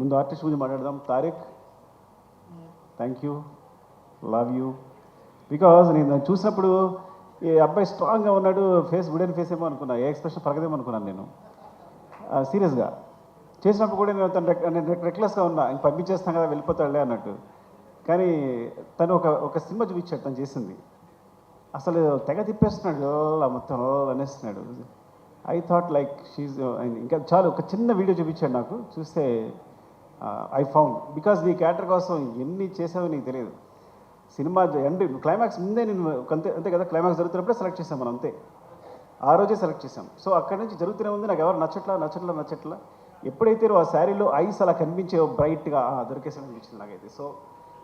ముందు ఆర్టిస్ట్ గురించి మాట్లాడదాం. Tariq, thank you, love you. Because నేను దాన్ని చూసినప్పుడు ఈ అబ్బాయి స్ట్రాంగ్గా ఉన్నాడు, ఫేస్ వుడెన్ ఫేస్ ఏమో అనుకున్నా, ఏ ఎక్స్ప్రెషన్ పరగదేమో అనుకున్నాను నేను. సీరియస్గా చేసినప్పుడు కూడా నేను రెక్లెస్గా ఉన్నా, ఇంక పంపించేస్తాను కదా వెళ్ళిపోతాడులే అన్నట్టు. కానీ తను ఒక సినిమా చూపించాడు తను చేసింది, అసలు తెగ తిప్పేస్తున్నాడు, అలా మొత్తం అనేస్తున్నాడు. ఐ థాట్ లైక్ షీజ్, ఇంకా చాలు ఒక చిన్న వీడియో చూపించాడు నాకు, చూస్తే ఐ ఫౌండ్. బికాజ్ నీ క్యారెక్టర్ కోసం ఎన్ని చేసావో నీకు తెలియదు. సినిమా ఎండ్ క్లైమాక్స్ ముందే నేను అంతే కదా, క్లైమాక్స్ జరుగుతున్నప్పుడే సెలెక్ట్ చేసాం మనం, అంతే ఆ రోజే సెలెక్ట్ చేసాం. సో అక్కడి నుంచి జరుగుతూనే ఉంది, నాకు ఎవరు నచ్చట్లా. ఎప్పుడైతే ఆ శారీలో ఐస్ అలా కనిపించే బ్రైట్గా దొరికేసాను అనిపించింది నాకైతే. So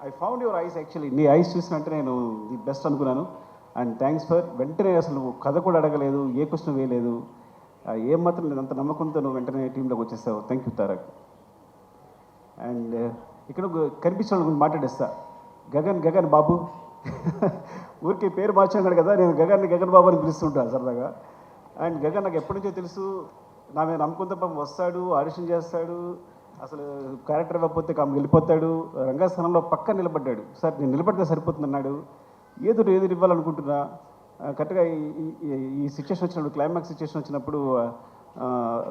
I found your eyes, actually నీ ఐస్ చూసినట్టే నేను ది బెస్ట్ అనుకున్నాను. అండ్ థ్యాంక్స్ ఫర్ వెంటనే, అసలు నువ్వు కథ కూడా అడగలేదు, ఏ క్వశ్చన్ వేయలేదు, ఏం మాత్రం నేను అంత నమ్మకంతో నువ్వు వెంటనే టీంలోకి వచ్చేస్తావు. Thank you Tarak. అండ్ ఇక్కడ కనిపించిన వాళ్ళ గురించి మాట్లాడేస్తా. గగన్ బాబు ఊరికి పేరు మార్చాడు కదా, నేను గగన్ బాబు అని పిలుస్తుంటాను సరదాగా. అండ్ గగన్ నాకు ఎప్పటి నుంచో తెలుసు, నా మీద నమ్మకంతో పాపం వస్తాడు, ఆడిషన్ చేస్తాడు, అసలు క్యారెక్టర్ ఇవ్వకపోతే కామె వెళ్ళిపోతాడు. రంగస్థానంలో పక్క నిలబడ్డాడు. సార్ నేను నిలబడితే సరిపోతుంది అన్నాడు. ఏదో ఇవ్వాలనుకుంటున్నా. కరెక్ట్గా ఈ సిచ్యువేషన్ వచ్చినప్పుడు, క్లైమాక్స్ సిచ్యువేషన్ వచ్చినప్పుడు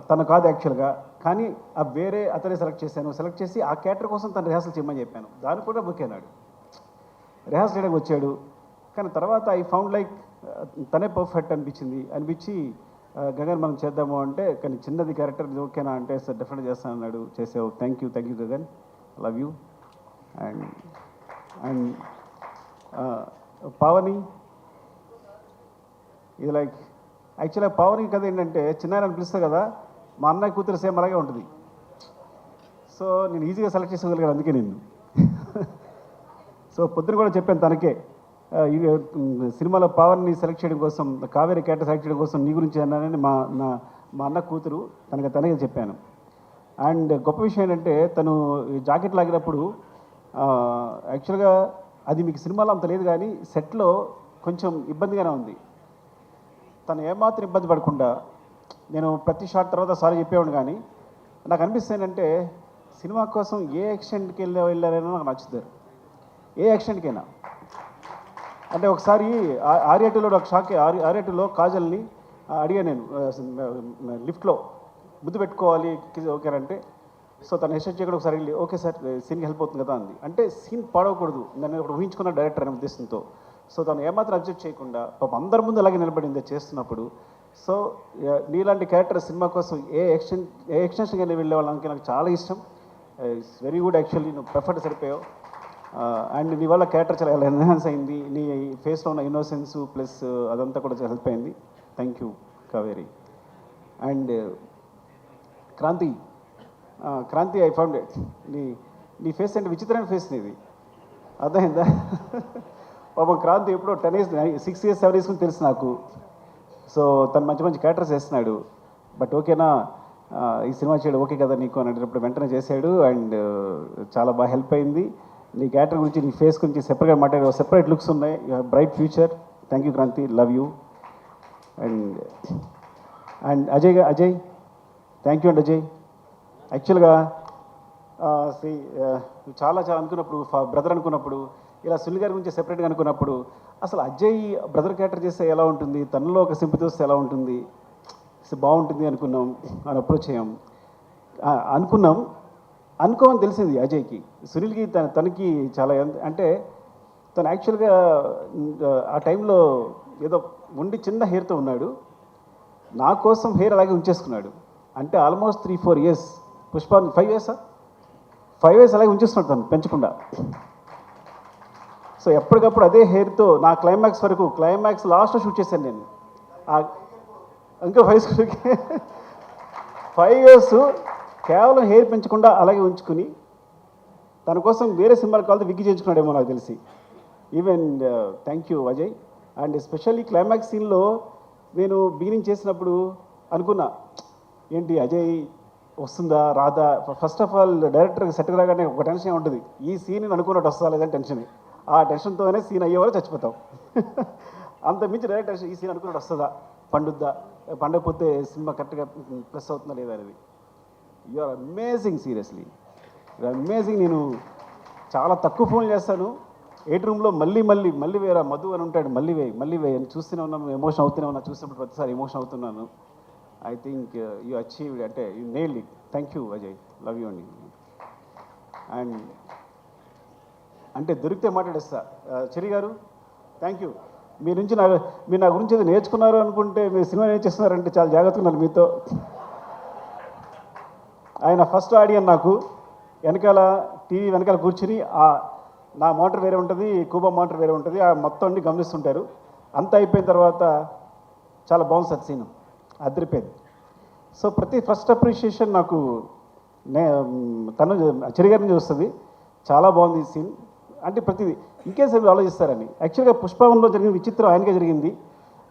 తను కాదు యాక్చువల్గా, కానీ ఆ వేరే అతనే సెలెక్ట్ చేసి ఆ క్యారెక్టర్ కోసం తను రిహార్సల్ చేయమని చెప్పాను. దానికి కూడా బుక్ అయినాడు, రిహార్సల్ చేయడానికి వచ్చాడు. కానీ తర్వాత ఐ ఫౌండ్ లైక్ తనే పర్ఫెక్ట్ అనిపించి గగన్ మనం చేద్దాము అంటే, కానీ చిన్నది క్యారెక్టర్ ఓకేనా అంటే, సార్ డెఫినెట్ చేస్తాను అన్నాడు. చేసావు. Thank you Gagan, love you. And Pavani, ఇది లైక్ యాక్చువల్గా పావని కథ ఏంటంటే, చిన్నారని పిలుస్తా కదా, మా అన్నయ్య కూతురు సేమ్ అలాగే ఉంటుంది. సో నేను ఈజీగా సెలెక్ట్ చేసుకోగలిగాను అందుకే నేను. సో పొద్దున కూడా చెప్పాను తనకే, సినిమాలో పావన్ని సెలెక్ట్ చేయడం కోసం, కావేరి క్యారెక్టర్ సెలెక్ట్ చేయడం కోసం నీ గురించి అన్నానని మా అన్న కూతురు తనకే చెప్పాను. అండ్ గొప్ప విషయం ఏంటంటే, తను జాకెట్ లాగినప్పుడు యాక్చువల్గా అది మీకు సినిమాలో అంత లేదు, కానీ సెట్లో కొంచెం ఇబ్బందిగానే ఉంది. తను ఏమాత్రం ఇబ్బంది పడకుండా, నేను ప్రతి షాట్ తర్వాత సారీ చెప్పేవాడు, కానీ నాకు అనిపిస్తుంది ఏంటంటే, సినిమా కోసం ఏ ఎక్స్టెంట్కి వెళ్ళారైనా నాకు నచ్చుతారు, ఏ ఎక్స్టెంట్కైనా. అంటే ఒకసారి ఆర్యాటూలో ఒక షాక్, ఆర్యాటూలో కాజల్ని అడిగా నేను లిఫ్ట్లో ముద్దు పెట్టుకోవాలి ఓకేనంటే, సో తను హెస్టేట్ చేయకుండా ఒకసారి వెళ్ళి ఓకే సార్ సీన్కి హెల్ప్ అవుతుంది కదా అంది. అంటే సీన్ పాడవకూడదు, నన్ను ఒకటి ఊహించుకున్న డైరెక్టర్ అనే ఉద్దేశంతో. సో తను ఏమాత్రం అబ్జెక్ట్ చేయకుండా పాపం అందరి ముందు అలాగే నిలబడింది చేస్తున్నప్పుడు. సో నీలాంటి క్యారెక్టర్ సినిమా కోసం ఏ ఎక్స్టెన్షన్కి వెళ్ళే వాళ్ళకి నాకు చాలా ఇష్టం. ఇట్స్ వెరీ గుడ్ యాక్చువల్లీ, నువ్వు పర్ఫెక్ట్ సరిపోయావు. అండ్ నీ వల్ల క్యారెక్టర్ చాలా ఎన్హాన్స్ అయింది, నీ ఫేస్లో ఉన్న ఇన్నోసెన్స్ ప్లస్ అదంతా కూడా చాలా హెల్ప్ అయింది. Thank you Kaveri. And Kranthi I found it, నీ ఫేస్ అంటే విచిత్రమైన ఫేస్ నీది, అర్థమైందా? పాపం క్రాంతి ఎప్పుడో 10 years 6 years 7 years తెలుసు నాకు. సో తను మంచి క్యారెక్టర్స్ వేస్తున్నాడు. బట్ ఓకేనా ఈ సినిమా చేయడం ఓకే కదా నీకు అని అడిగినప్పుడు వెంటనే చేశాడు. అండ్ చాలా బాగా హెల్ప్ అయింది. నీ క్యారెక్టర్ గురించి, నీ ఫేస్ గురించి సెపరేట్గా మాట్లాడే సెపరేట్ లుక్స్ ఉన్నాయి. Bright future. Thank you Kranthi, love you. And Ajay thank you అండి. అజయ్ యాక్చువల్గా చాలా అనుకున్నప్పుడు, బ్రదర్ అనుకున్నప్పుడు, ఇలా సునీల్ గారి గురించి సెపరేట్గా అనుకున్నప్పుడు, అసలు అజయ్ బ్రదర్ క్యారెక్టర్ చేస్తే ఎలా ఉంటుంది, తనలో ఒక సింపతి వస్తే ఎలా ఉంటుంది, బాగుంటుంది అనుకున్నాం, అని అప్రోచ్ అయ్యాం. అనుకోమని తెలిసింది అజయ్కి. సునీల్కి తనకి చాలా అంటే, తను యాక్చువల్గా ఆ టైంలో ఏదో ఉండి చిన్న హెయిర్తో ఉన్నాడు, నా కోసం హెయిర్ అలాగే ఉంచేసుకున్నాడు. అంటే ఆల్మోస్ట్ 3-4 years, పుష్ప 5 years అలాగే ఉంచేస్తున్నాడు తను పెంచకుండా. సో ఎప్పటికప్పుడు అదే హెయిర్తో నా క్లైమాక్స్ వరకు, క్లైమాక్స్ లాస్ట్లో షూట్ చేశాను నేను. ఇంకా 5 years కేవలం హెయిర్ పెంచకుండా అలాగే ఉంచుకుని, తన కోసం వేరే సినిమాలు కావాలి విగ్గి చేయించుకున్నాడేమో నాకు తెలిసి. Even thank you Ajay. And especially climax సీన్లో నేను బిగినింగ్ చేసినప్పుడు అనుకున్నా, ఏంటి అజయ్ వస్తుందా రాదా. ఫస్ట్ ఆఫ్ ఆల్ డైరెక్టర్కి సెట్ రాగానే ఒక టెన్షన్ ఉంటుంది, ఈ సీన్ అనుకున్నట్టు వస్తుందా లేదని టెన్షన్. ఆ టెన్షన్తోనే సీన్ అయ్యేవారు చచ్చిపోతాం. అంత మించి డైరెక్టర్ ఈ సీన్ అనుకున్నట్టు వస్తుందా, పండకపోతే సినిమా కరెక్ట్గా ప్లస్ అవుతుందా లేదా అనేది. You are amazing seriously. Amazing. నేను చాలా తక్కువ ఫోన్ చేస్తాను. 8 రూమ్లో మళ్ళీ వేరే మధు అని ఉంటాడు, మళ్ళీ వేయి అని చూస్తూనే ఉన్నాను, ఎమోషన్ అవుతూనే ఉన్నా. చూసినప్పుడు ప్రతిసారి ఎమోషన్ అవుతున్నాను. ఐ థింక్ యూ అచీవ్డ్, అంటే you nailed it. Thank you Ajay, love you అండి. అండ్ అంటే దొరికితే మాట్లాడేస్తా. చెరి గారు థ్యాంక్ యూ. మీరు నా గురించి ఏదో నేర్చుకున్నారు అనుకుంటే మీరు సినిమా నేర్చేస్తున్నారంటే చాలా జాగ్రత్తగా ఉన్నారు మీతో. ఆయన ఫస్ట్ ఆడియన్ నాకు. వెనకాల టీవీ వెనకాల కూర్చుని నా మోటార్ వేరే ఉంటుంది, కూబా మోటార్ వేరే ఉంటుంది, ఆ మొత్తం అన్ని గమనిస్తుంటారు. అంతా అయిపోయిన తర్వాత చాలా బాగుంది సార్ సీను, అదిరిపోయింది. సో ఫస్ట్ అప్రిషియేషన్ నాకు తను చెరిగారి నుంచి వస్తుంది. చాలా బాగుంది ఈ సీన్. అంటే ప్రతిదీ ఇంకేం ఆలోచిస్తారని. యాక్చువల్గా పుష్పవనంలో జరిగిన విచిత్రం ఆయనకే జరిగింది.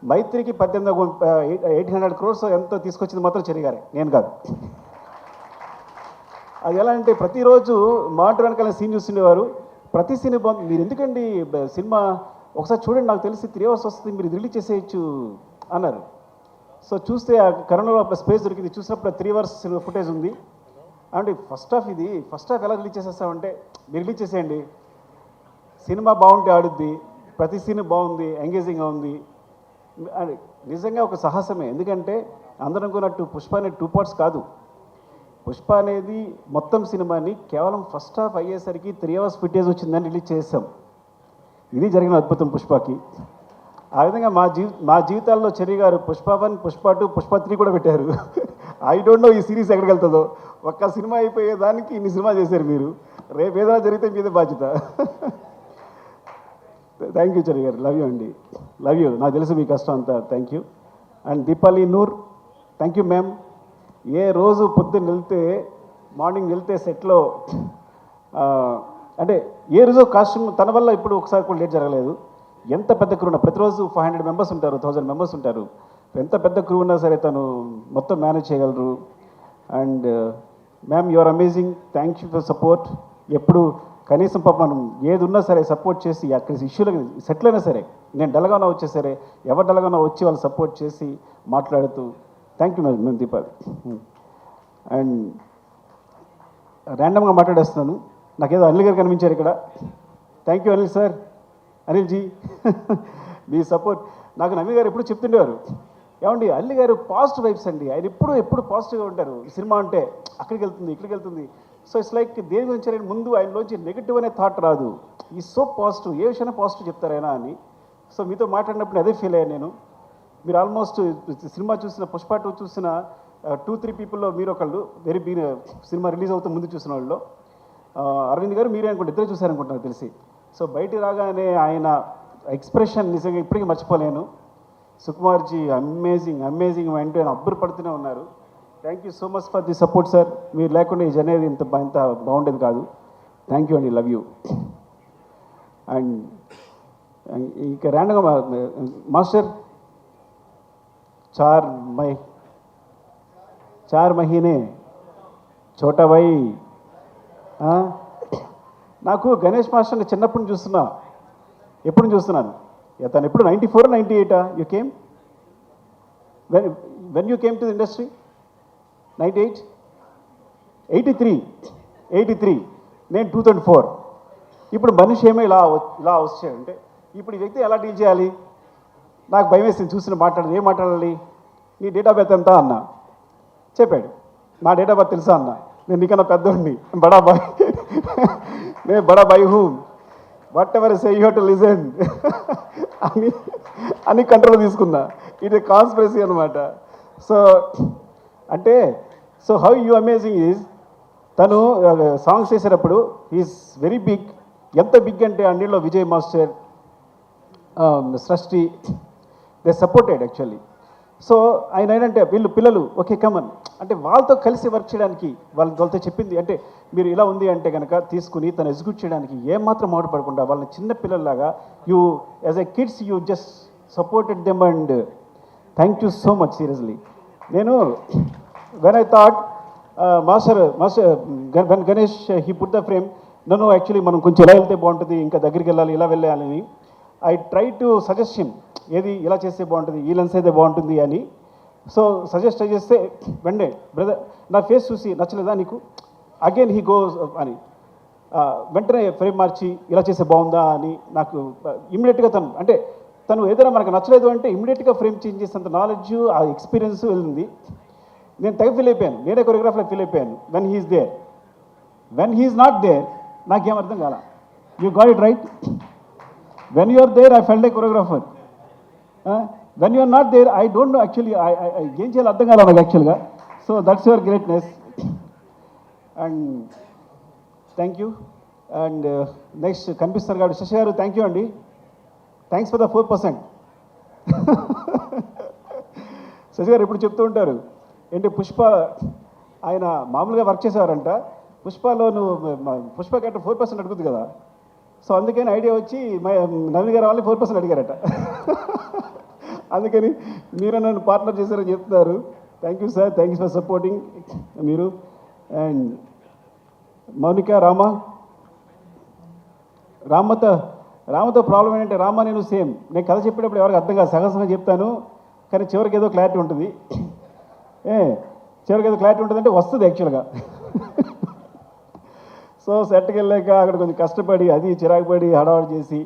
మైత్రికి 800 crores ఎంతో తీసుకొచ్చింది మాత్రం చెరిగారే, నేను కాదు. అది ఎలా అంటే ప్రతిరోజు మాటర్ వెనకాల సీన్ చూస్తుండేవారు. ప్రతి సీన్ బాగుంది. మీరు ఎందుకండి సినిమా ఒకసారి చూడండి, నాకు తెలిసి 3 hours వస్తుంది, మీరు రిలీజ్ చేసేయచ్చు అన్నారు. సో చూస్తే ఆ కరోనాలో అప్పుడు స్పేస్ దొరికింది. చూసినప్పుడు 3 hours ఫుటేజ్ ఉంది. అంటే ఫస్ట్ హాఫ్ ఎలా రిలీజ్ చేసేస్తామంటే మీరు రిలీజ్ చేసేయండి, సినిమా బాగుంటే ఆడుద్ది, ప్రతి సీన్ బాగుంది, ఎంగేజింగ్గా ఉంది. నిజంగా ఒక సాహసమే. ఎందుకంటే అందరం అనుకున్నట్టు పుష్ప అనేది 2 parts కాదు. పుష్ప అనేది మొత్తం సినిమాని కేవలం ఫస్ట్ హాఫ్ అయ్యేసరికి 3 hours ఫుటేజ్ వచ్చిందని రిలీజ్ చేసాం. ఇది జరిగిన అద్భుతం పుష్పకి. ఆ విధంగా మా జీవితాల్లో చెర్రీ గారు పుష్ప 1, పుష్ప 2, పుష్ప 3 కూడా పెట్టారు. ఐ డోంట్ నో ఈ సిరీస్ ఎక్కడికి వెళ్తుందో. ఒక్క సినిమా అయిపోయేదానికి ఇన్ని సినిమా చేశారు మీరు. రేపు ఏదైనా జరిగితే మీదే బాధ్యత. Thank you Cherry garu, love you అండి, లవ్ యూ. నాకు తెలుసు మీ కష్టం అంతా. Thank you. And Deepali Noor, thank you ma'am. ఏ రోజు పొద్దున్న మార్నింగ్ వెళ్తే సెట్లో అంటే ఏ రోజు కాస్ట్యూమ్ తన వల్ల ఇప్పుడు ఒకసారి కూడా లేట్ జరగలేదు. ఎంత పెద్ద క్రూ ఉన్నా, ప్రతిరోజు 500 members ఉంటారు, 1000 members ఉంటారు. ఎంత పెద్ద క్రూ ఉన్నా సరే తను మొత్తం మేనేజ్ చేయగలరు. And ma'am you are amazing, thank you for support. ఎప్పుడు కనీసం పాప మనం ఏది ఉన్నా సరే సపోర్ట్ చేసి అక్కడ ఇష్యూలో సెటిల్ అయినా సరే, నేను డల్గానా వచ్చే సరే ఎవరు డల్గానా వచ్చి వాళ్ళు సపోర్ట్ చేసి మాట్లాడుతూ థ్యాంక్ యూ మేము దీపాలి. అండ్ ర్యాండమ్గా మాట్లాడేస్తున్నాను, నాకేదో అనిల్ గారు కనిపించారు ఇక్కడ. Thank you Anil sir, Anil ji. మీ సపోర్ట్ నాకు నవీన్ గారు ఎప్పుడు చెప్తుండేవారు, ఏమండి అల్లి గారు పాజిటివ్ వైబ్స్ అండి, ఆయన ఎప్పుడు పాజిటివ్గా ఉంటారు. సినిమా అంటే అక్కడికి వెళ్తుంది ఇక్కడికి వెళ్తుంది. సో ఇట్స్ లైక్ దేని గురించి ఆయన ముందు ఆయనలోంచి నెగిటివ్ అనే థాట్ రాదు. ఈ సో పాజిటివ్, ఏ విషయాన్ని పాజిటివ్ చెప్తారైనా అని. సో మీతో మాట్లాడినప్పుడు అదే ఫీల్ అయ్యాను నేను. మీరు ఆల్మోస్ట్ సినిమా చూసిన పుష్ప 2 చూసిన 2-3 పీపుల్లో మీరు ఒకళ్ళు వెరీ సినిమా రిలీజ్ అవుతూ ముందు చూసిన వాళ్ళు. అరవింద్ గారు మీరే అనుకుంటే ఇద్దరే చూశారనుకుంటున్నారు తెలిసి. సో బయటికి రాగానే ఆయన ఎక్స్ప్రెషన్ నిజంగా ఇప్పటికీ మర్చిపోలేను. సుకుమార్జీ అమేజింగ్ అంటే అబ్బురు పడుతూనే ఉన్నారు. Thank you so much for the support sir. మీరు లేకుండా ఈ జర్నీ ఇంత బాగుండేది కాదు. థ్యాంక్ యూ అండి, లవ్ యూ. అండ్ ఇంకా ర్యాండమ్గా మాస్టర్ చార్ మహీనే చోటా భాయ్. నాకు గణేష్ మాస్టర్ని చిన్నప్పుడు చూస్తున్నా, ఎప్పుడు చూస్తున్నాను. తను ఎప్పుడు 94 98 you came when you came to the industry? 98 83 నేను 2004. ఇప్పుడు మనిషి ఏమో ఇలా వచ్చాడంటే ఇప్పుడు ఈ వ్యక్తి ఎలా డీల్ చేయాలి? నాకు భయం వేసింది చూసిన ఏం మాట్లాడాలి? నీ డేట్ ఆఫ్ బర్త్ ఎంత అన్నా, చెప్పాడు. నా డేట్ ఆఫ్ బర్త్ తెలుసా అన్న, నేను నీకన్నా పెద్దోడిని, బడాబాయ్, నేను Badabhai who, what ever say you have to listen అని కంట్రోల్ తీసుకున్నా. ఇది కాన్స్పిరసీ అనమాట. సో అంటే హౌ యూ అమేజింగ్ ఈజ్, తను సాంగ్స్ చేసేటప్పుడు ఈజ్ వెరీ బిగ్. ఎంత బిగ్ అంటే అన్నిలో విజయ్ మాస్టర్, సృష్టి, దే సపోర్టెడ్ యాక్చువల్లీ. సో ఆయన ఏంటంటే వీళ్ళు పిల్లలు ఓకే కమన్ అంటే వాళ్ళతో కలిసి వర్క్ చేయడానికి వాళ్ళతో చెప్పింది అంటే మీరు ఇలా ఉంది అంటే కనుక తీసుకుని తను ఎగ్జిక్యూట్ చేయడానికి ఏమాత్రం మాట్లాడకుండా వాళ్ళని చిన్న పిల్లల్లాగా you as a kids you just supported them. And thank you so much seriously. నేను when I thought master when Ganesh he put the frame, నన్ను యాక్చువల్లీ మనం కొంచెం ఇలా వెళ్తే బాగుంటుంది, ఇంకా దగ్గరికి వెళ్ళాలి, ఇలా వెళ్ళాలని I try to suggest him, ఏది ఇలా చేస్తే బాగుంటుంది, ఈ లెన్స్ అయితే బాగుంటుంది అని. సో సజెస్ట్ చేస్తే వెంటనే బ్రదర్ నా ఫేస్ చూసి నచ్చలేదా నీకు, అగైన్ హీ గోస్ అని వెంటనే ఫ్రేమ్ మార్చి ఇలా చేస్తే బాగుందా అని నాకు ఇమ్మీడియట్గా తను ఏదైనా మనకు నచ్చలేదు అంటే ఇమ్మీడియట్గా ఫ్రేమ్ చేంజ్ చేసేంత నాలెడ్జ్ ఆ ఎక్స్పీరియన్స్ వెళ్ళింది. నేను తెగ ఫీల్ అయిపోయాను, నేనే కొరియోగ్రాఫర్లో ఫీల్ అయిపోయాను. When he's there, when he's not there నాకేం అర్థం కాల. You got it right. When you are there I felt like choreographer. When you are not there I don't know actually ఏం చేయాలో అర్థం కాల నాకు యాక్చువల్గా. So that's your greatness and thank you. And next కనిపిస్తారు కాబట్టి శశి గారు థ్యాంక్ యూ అండి. Thanks for the 4%. శశి గారు ఎప్పుడు చెప్తూ ఉంటారు ఏంటి, పుష్ప ఆయన మామూలుగా వర్క్ చేసేవారంట, పుష్పలో పుష్ప కంటే 4% అడుగుతుంది కదా. సో అందుకని ఐడియా వచ్చి నవీన్ గారు వాళ్ళని 4% అడిగారట. అందుకని మీరు నన్ను పార్ట్నర్ చేశారని చెప్తున్నారు. Thank you sir, thank you for supporting మీరు. అండ్ మౌనిక, రామతో ప్రాబ్లం ఏంటంటే రామ నేను సేమ్. నేను కథ చెప్పేటప్పుడు ఎవరికి అర్థం కాదు, సగం చెప్తాను, కానీ చివరికి ఏదో క్లారిటీ ఉంటుంది. చివరికి ఏదో క్లారిటీ ఉంటుందంటే వస్తుంది యాక్చువల్గా. సో సెట్కి వెళ్ళాక అక్కడ కొంచెం కష్టపడి అది చిరాకుపడి హడావడి చేసి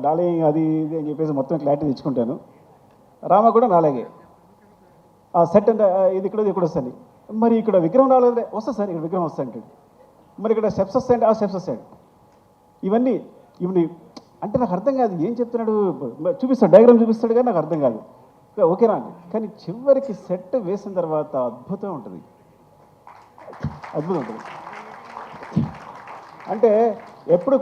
డార్లింగ్ అది ఇది అని చెప్పేసి మొత్తం క్లారిటీ తెచ్చుకుంటాను. రామ కూడా నాలాగే ఆ సెట్ అంటే ఇది ఇక్కడ వస్తుంది, మరి ఇక్కడ విగ్రహం రాలేదు, వస్తుంది సార్ ఇక్కడ విగ్రహం వస్తా అంటాడు, మరి ఇక్కడ స్టెప్స్ వస్తాయంటే ఆ స్టెప్స్ వస్తాడు. ఇవన్నీ అంటే నాకు అర్థం కాదు ఏం చెప్తున్నాడు, చూపిస్తాడు డయాగ్రామ్ చూపిస్తాడు కానీ నాకు అర్థం కాదు. ఓకేనా అండి, కానీ చివరికి సెట్ వేసిన తర్వాత అద్భుతం ఉంటుంది. అంటే ఎప్పుడు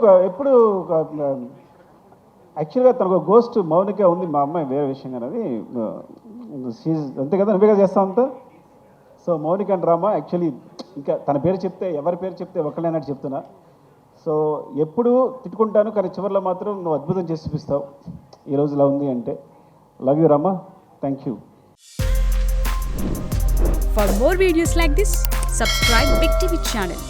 యాక్చువల్గా తనకు గోస్ట్ మౌనిక ఉంది, మా అమ్మాయి వేరే విషయం కానీ అది అంతే కదా, నువ్వేగా చేస్తావు అంతా. So Mounika and Rama actually ఇంకా తన పేరు చెప్తే ఎవరి పేరు చెప్తే ఒకళ్ళైనట్టు చెప్తున్నా. సో ఎప్పుడు తిట్టుకుంటాను కానీ చివరిలో మాత్రం నువ్వు అద్భుతం చేసి చూపిస్తావు. ఈ రోజు ఇలా ఉంది అంటే. Love you Rama, thank you. For more videos like this, subscribe Big TV channel.